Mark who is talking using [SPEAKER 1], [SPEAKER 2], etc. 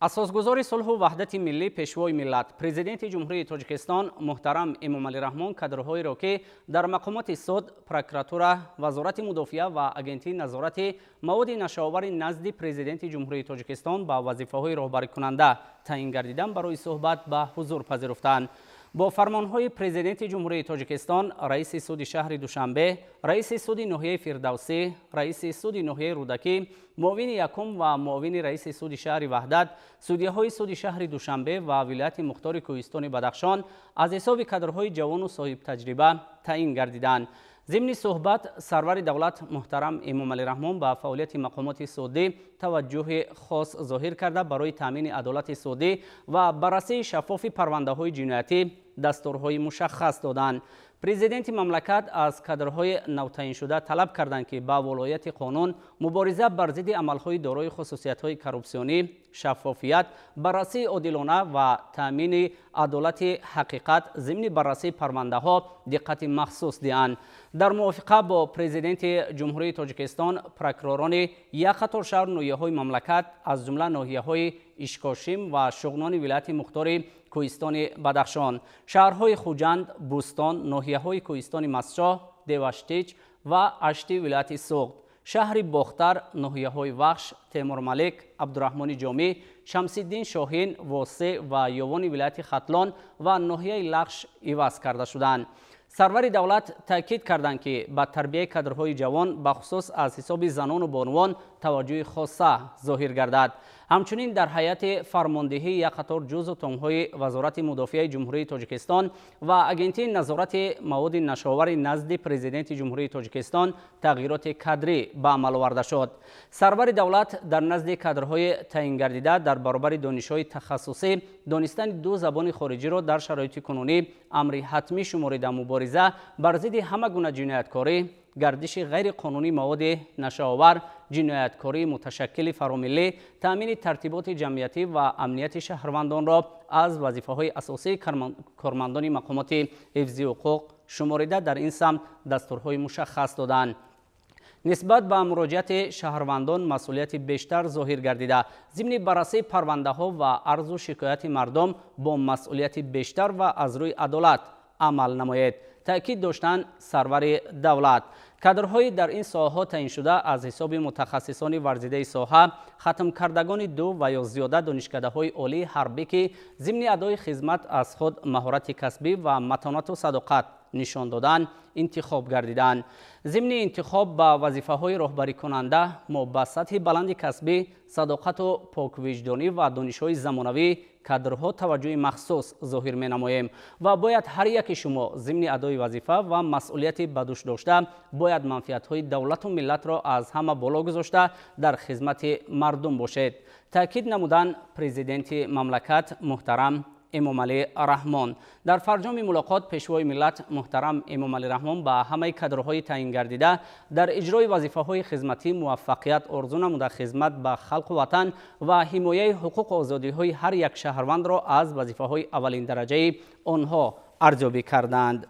[SPEAKER 1] اساسگزار صلح و وحدت ملی پیشوای ملت پرزیدنت جمهوری تاجیکستان محترم امامعلی رحمان کادرهایی را که در مقامات سود، پروکراتوره، وزارت مدافعه و اجنسی نظارت مواد نشآور نزد پرزیدنت جمهوری تاجیکستان با وظیفه‌های راهبری کننده تعیین گردیدن برای صحبت به حضور پذیرفتند. با فرمانهای پرزیدنت جمهوری تاجیکستان، رئیس سود شهر دوشنبه، رئیس سود ناحیه فردوسی، رئیس سود ناحیه رودکی، معاون یکم و معاون رئیس سود شهر وحدت، سودیه‌های سود شهر دوشنبه و ولایت مختار کوهستان بدخشان از حساب کادرهای جوان و صاحب تجربه تعیین گردیدند. ضمن صحبت سرور دولت محترم امامعلی رحمان به فعالیت مقامات سودی توجه خاص ظاهر کرده برای تامین عدالت سودی و بررسی شفاف پرونده‌های جنایتی دستورهای مشخص دادند. پرزیدنت مملکت از کادرهای نوتعیین شده طلب کردند که با ولایت قانون مبارزه بر ضد عملهای دارای خصوصیت‌های کورپسیونی، شفافیت، بررسی عادلانه و تامین عدالت حقیقت ضمن بررسی پرونده‌ها دقت مخصوص دهند. در موافقه با پرزیدنت جمهوری تاجیکستان، پروکروران یک قطار شهر ناحیه‌های مملکت از جمله ناحیه‌های اشکاشیم و شغنان ولایت مختار کوهستان بدخشان، شهرهای خوجند، بوستان، ناحیه‌های کوهستان مسجاه، دیوشتیچ و اشتی ولایت سوغد، شهر باختر، ناحیه‌های وخش، تیمور ملک، عبدالرحمن جامی، شمس‌الدین شاهین، واسع و یوان ولایت ختلان و ناحیه لخش عوض کرده شدند. سرور دولت تاکید کردند که به تربیت کادرهای جوان بخصوص از حساب زنان و بانوان توجه خاصه ظاهر گردد. همچنین در هیئت فرماندهی یک قطار جزء تنهای وزارت مدافعه جمهوری تاجیکستان و اجنسی نظارت مواد نشآور نزد پرزیدنت جمهوری تاجیکستان تغییرات کادری به عمل آورده شد. سرور دولت در نزد کادرهای تعیین گردیده در برابر دانش‌های تخصصی دانستن دو زبان خارجی را در شرایط کنونی امر حتمی شمرده مبارزه بر ضد همه گونه جنایتکاری، گردش غیر قانونی مواد نشآور، جنایتکاری متشکل فراملی، تامین ترتیبات جمعیتی و امنیت شهروندان را از وظیفه‌های اساسی کارمندان مقامات حفظی حقوق شمرده در این سمت دستورهای مشخص دادند. نسبت به مراجعت شهروندان مسئولیت بیشتر ظاهر گردیده، ضمن بررسی پرونده‌ها و عرض و شکایت مردم با مسئولیت بیشتر و از روی عدالت عمل نماید. تأکید داشتند سرور دولت. کادرهای در این ساحه تعیین شده از حساب متخصصان ورزیده ساحه، ختم کردگان دو و یا زیاده دانشکده‌های عالی حربی که ضمن ادای خدمت از خود مهارت کسبی و متانت و صداقت نشان دادن انتخاب گردیدند. ضمن انتخاب به وظیفه‌های راهبری کننده ما به سطح بلند کسبی، صداقت و پاکوجدانی و دانش‌های زمانوی کادرها توجه مخصوص ظاهر می‌نماییم و باید هر یک شما ضمن ادای وظیفه و مسئولیت به دوش داشته باید منفعت‌های دولت و ملت را از همه بالا گذاشته در خدمت مردم باشید. تاکید نمودند پرزیدنت مملکت محترم امامعلی رحمان. در فرجام ملاقات پیشوای ملت محترم امامعلی رحمان به همه کادرهای تعیین گردیده در اجرای وظیفه‌های خدمتی موفقیت آرزو نموده خدمت به خلق و وطن و حمایت حقوق و آزادی‌های هر یک شهروند را از وظیفه‌های اولین درجه آنها ارزیابی کردند.